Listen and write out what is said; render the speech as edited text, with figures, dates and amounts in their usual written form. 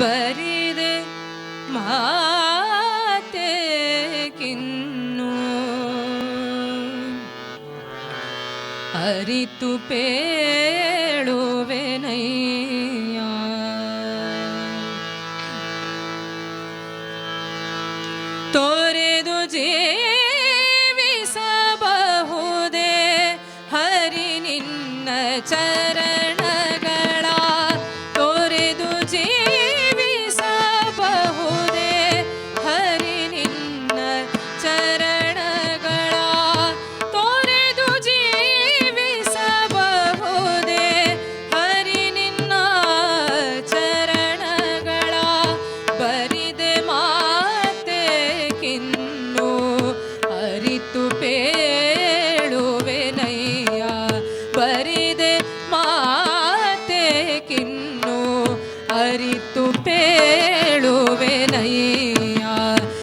ಬರಿದೆ ಮಾತೆ ಕಿನ್ನು ಅರಿತು ಪೇಳುವೆನಯ್ಯ ತೋರೆದು ಜೀವಿಸಬಹುದೇ ಹರಿ ನಿನ್ನ ಚರಣಗಳ ತೋರೆದು ಜೀವಿಸಬಹುದೇ ಹರಿ ನಿನ್ನ ಚರಣಗಳ ತೋರೆದು ಜೀವಿಸಬಹುದೇ ಹರಿ ನಿನ್ನ ಚರಣಗಳ ಬರಿದೆ ಮಾತೆ ಕಿನ್ನು ಅರಿತು ಪೇಳುವೆನಯ್ಯ ಬರಿದೆ ಮಾತೆ ಕಿನ್ನು ಅರಿತು ಪೇ